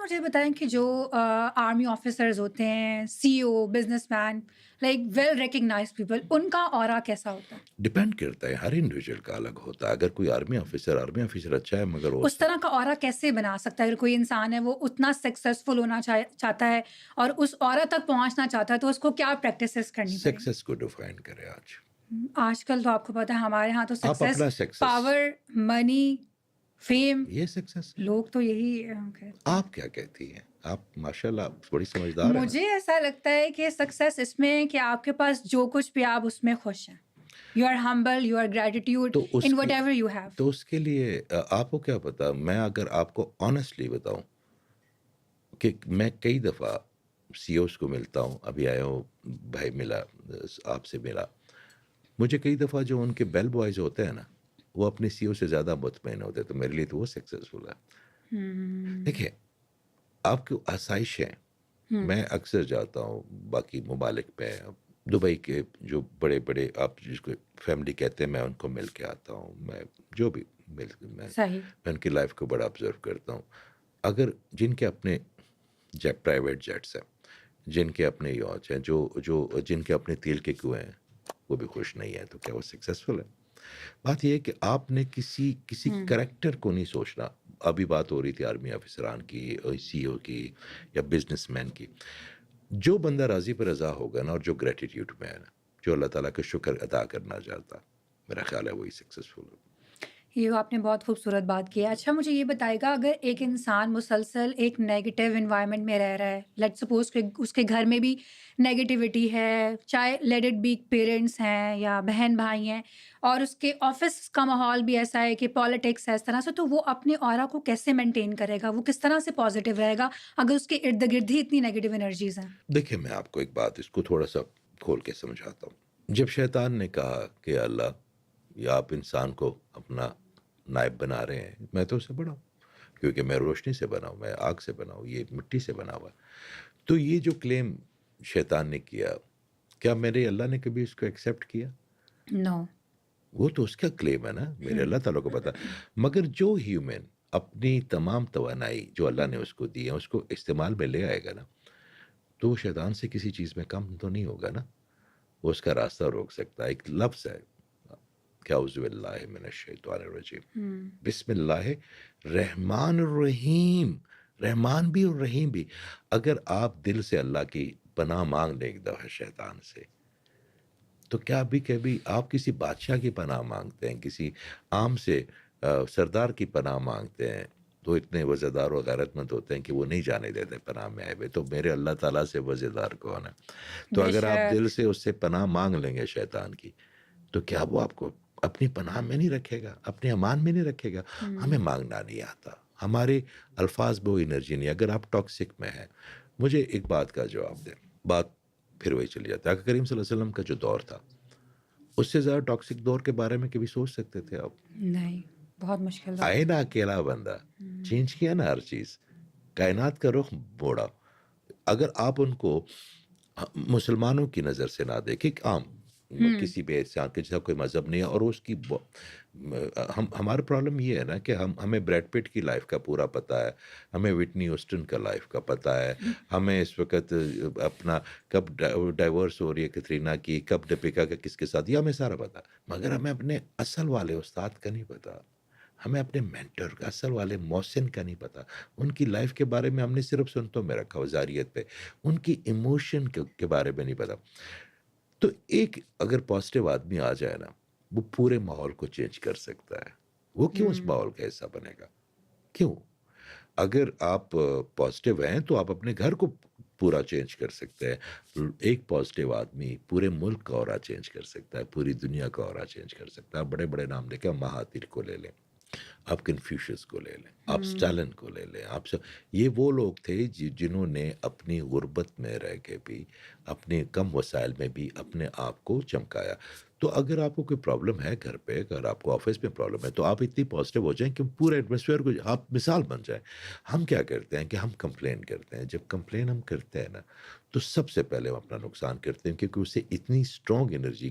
مجھے بتائیں کہ جو آرمی آفیسرز ہوتے ہیں، C O, business man, like well recognized people, ان کا آرا کیسا ہوتا ہے؟ ڈپینڈ کرتا ہے، ہر انڈیویجول کا الگ ہوتا ہے. اگر کوئی آرمی آفیسر اچھا ہے مگر وہ اس طرح کا آرا کیسے بنا سکتا ہے؟ اگر کوئی انسان ہے وہ اتنا سکسیزفل ہونا چاہتا ہے اور اس آرا تک پہنچنا چاہتا ہے، تو اس کو کیا پریکٹسز کرنی پڑیں گی؟ سکسیس کو ڈیفائن کرے آج. آج کل تو آپ کو پتہ ہے ہمارے ہاں تو آپ سکسیس، اپنا سکسیس، پاور، منی، فیم، یہ سکسیس ہے. لوگ تو یہی کہتے ہیں. آپ کیا کہتی ہیں؟ آپ ماشاءاللہ بڑی سمجھدار ہیں نا. مجھے ایسا لگتا ہے کہ سکسیس اس میں ہے کہ آپ کے پاس جو کچھ بھی آپ اس میں خوش ہیں. You are humble, you are gratitude تو اس ان کی وٹ ایور یو ہیو. تو اس کے لیے آپ کو کیا پتا، میں اگر آپ کو آنیسٹلی بتاؤں کہ میں کئی دفعہ سی اوز کو ملتا ہوں، ابھی آیا ہوں، بھائی ملا، آپ سے ملا، مجھے کئی دفعہ جو ان کے بیل بوائز ہوتے ہیں نا، وہ اپنے سی او سے زیادہ مطمئن ہوتے ہیں، تو میرے لیے تو وہ سکسیزفل ہے. دیکھیں، آپ کو آسائشیں، میں اکثر جاتا ہوں باقی ممالک میں، دبئی کے جو بڑے بڑے آپ جس کو فیملی کہتے ہیں، میں ان کو مل کے آتا ہوں، میں جو بھی میں صحیح. ان کی لائف کو بڑا آبزرو کرتا ہوں. اگر جن کے اپنے پرائیویٹ جیٹس ہیں، جن کے اپنے یاچ ہیں، جو جن کے اپنے تیل کے کنویں ہیں، وہ بھی خوش نہیں ہے، تو کیا وہ سکسیزفل ہے؟ بات یہ ہے کہ آپ نے کسی کریکٹر کو نہیں سوچنا. ابھی بات ہو رہی تھی آرمی آفیسران کی، سی او کی، یا بزنس مین کی. جو بندہ راضی پر رضا ہوگا نا، اور جو گریٹیٹیوڈ میں ہے نا، جو اللہ تعالیٰ کا شکر ادا کرنا چاہتا، میرا خیال ہے وہی سکسیزفل ہوگا. یہ آپ نے بہت خوبصورت بات کی ہے. اچھا مجھے یہ بتائے گا، اگر ایک انسان مسلسل ایک نیگیٹو انوائرمنٹ میں رہ رہا ہے، لیٹ سپوز کہ اس کے گھر میں بھی نیگیٹیوٹی ہے، چاہے لیٹ اٹ بی پیرنٹس ہیں یا بہن بھائی ہیں، اور اس کے آفس کا ماحول بھی ایسا ہے کہ پالیٹکس ہے اس طرح سے، تو وہ اپنے آرا کو کیسے مینٹین کرے گا؟ وہ کس طرح سے پازیٹیو رہے گا اگر اس کے ارد گرد ہی اتنی نیگیٹو انرجیز ہیں؟ دیکھیں، میں آپ کو ایک بات اس کو تھوڑا سا کھول کے سمجھاتا ہوں. جب شیطان نے کہا کہ اللہ، یا آپ انسان کو اپنا نائب بنا رہے ہیں، میں تو اسے بڑا ہوں، کیونکہ میں روشنی سے بنا ہوں، میں آگ سے بنا ہوں، یہ مٹی سے بنا ہوا ہے. تو یہ جو کلیم شیطان نے کیا، کیا میرے اللہ نے کبھی اس کو ایکسیپٹ کیا؟ نو. وہ تو اس کا کلیم ہے نا، میرے اللہ تعالیٰ کو پتا. مگر جو ہیومن اپنی تمام توانائی جو اللہ نے اس کو دی ہے، اس کو استعمال میں لے آئے گا نا، تو وہ شیطان سے کسی چیز میں کم تو نہیں ہوگا نا. وہ اس کا راستہ روک سکتا ہے. ایک لفظ ہے، کیا اعوذ باللہ من الشیطان الرجیم، بسم اللہ رحمان الرحیم. رحمان بھی اور رحیم بھی. اگر آپ دل سے اللہ کی پناہ مانگ لیں ایک دفعہ شیطان سے، تو کیا بھی کبھی آپ کسی بادشاہ کی پناہ مانگتے ہیں، کسی عام سے سردار کی پناہ مانگتے ہیں، تو اتنے وزیدار و غیرت مند ہوتے ہیں کہ وہ نہیں جانے دیتے پناہ میں آئے ہوئے. تو میرے اللہ تعالیٰ سے وزیدار کون ہے؟ تو بے اگر آپ شک. دل سے اس سے پناہ مانگ لیں گے شیطان کی، تو کیا وہ آپ کو اپنی پناہ میں نہیں رکھے گا، اپنے امان میں نہیں رکھے گا؟ ہمیں مانگنا نہیں آتا، ہمارے الفاظ میں وہ انرجی نہیں. اگر آپ ٹاکسک میں ہیں، مجھے ایک بات کا جواب دیں، بات پھر وہی چلی جاتی ہے. آقا کریم صلی اللہ علیہ وسلم کا جو دور تھا، اس سے زیادہ ٹاکسک دور کے بارے میں کبھی سوچ سکتے تھے آپ؟ نہیں، بہت مشکل تھا. آئے نا اکیلا بندہ، چینج کیا نا ہر چیز، کائنات کا رخ موڑا. اگر آپ ان کو مسلمانوں کی نظر سے نہ دیکھیں، عام کسی بھی انسان کے جیسا کوئی مذہب نہیں ہے، اور اس کی ہمارا پرابلم یہ ہے نا کہ ہمیں بریڈ پٹ کی لائف کا پورا پتہ ہے، ہمیں وٹنی ہیوسٹن کا لائف کا پتہ ہے، ہمیں اس وقت اپنا کب ڈائیورس ہو رہی ہے کترینہ کی، کب دپیکا کا کس کے ساتھ، یہ ہمیں سارا پتہ. مگر ہمیں اپنے اصل والے استاد کا نہیں پتہ، ہمیں اپنے مینٹر کا، اصل والے محسن کا نہیں پتہ. ان کی لائف کے بارے میں ہم نے صرف سنتوں میں رکھا وزاریت پہ، ان کی ایموشن کے بارے میں نہیں پتہ. تو ایک اگر پازیٹیو آدمی آ جائے نا، وہ پورے ماحول کو چینج کر سکتا ہے. وہ کیوں اس ماحول کا حصہ بنے گا؟ کیوں؟ اگر آپ پازیٹیو ہیں تو آپ اپنے گھر کو پورا چینج کر سکتے ہیں. ایک پازیٹیو آدمی پورے ملک کا اورا چینج کر سکتا ہے، پوری دنیا کا اورا چینج کر سکتا ہے. آپ بڑے بڑے نام دیکھیں، مہاتیر کو لے لیں، آپ کنفیوشس کو لے لیں، آپ اسٹالن کو لے لیں، یہ وہ لوگ تھے جنہوں نے اپنی غربت میں رہ کے بھی، اپنے کم وسائل میں بھی اپنے آپ کو چمکایا. تو اگر آپ کو کوئی پرابلم ہے گھر پہ، اگر آپ کو آفس میں پرابلم ہے، تو آپ اتنی پازیٹیو ہو جائیں کہ پورے ایٹماسفیئر کو آپ مثال بن جائیں. ہم کیا کرتے ہیں کہ ہم کمپلین کرتے ہیں. جب کمپلین ہم کرتے ہیں نا، تو سب سے پہلے ہم اپنا نقصان کرتے ہیں، کیونکہ اس سے اتنی اسٹرانگ انرجی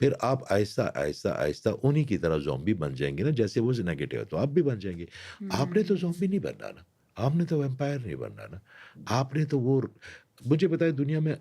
پھر آپ آہستہ آہستہ آہستہ انہی کی طرح زومبی بن جائیں گے نا، جیسے وہ نیگیٹو ہے تو آپ بھی بن جائیں گے۔ آپ نے تو زومبی نہیں بننا نا، آپ نے تو ویمپائر نہیں بننا نا، آپ نے تو وہ مجھے بتائیں دنیا میں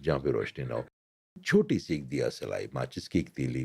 جہاں پہ روشنی نہ ہو۔ چھوٹی سی ایک دیا سلائی ماچس کی ایک تیلی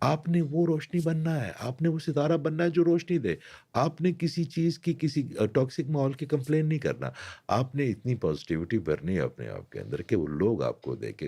آپ نے وہ روشنی بننا ہے، آپ نے وہ ستارہ بننا ہے جو روشنی دے۔ آپ نے کسی چیز کی کسی ٹاکسک ماحول کی کمپلین نہیں کرنا۔ آپ نے اتنی پازیٹیوٹی بھرنی ہے اپنے آپ کے اندر کہ وہ لوگ آپ کو دیکھیں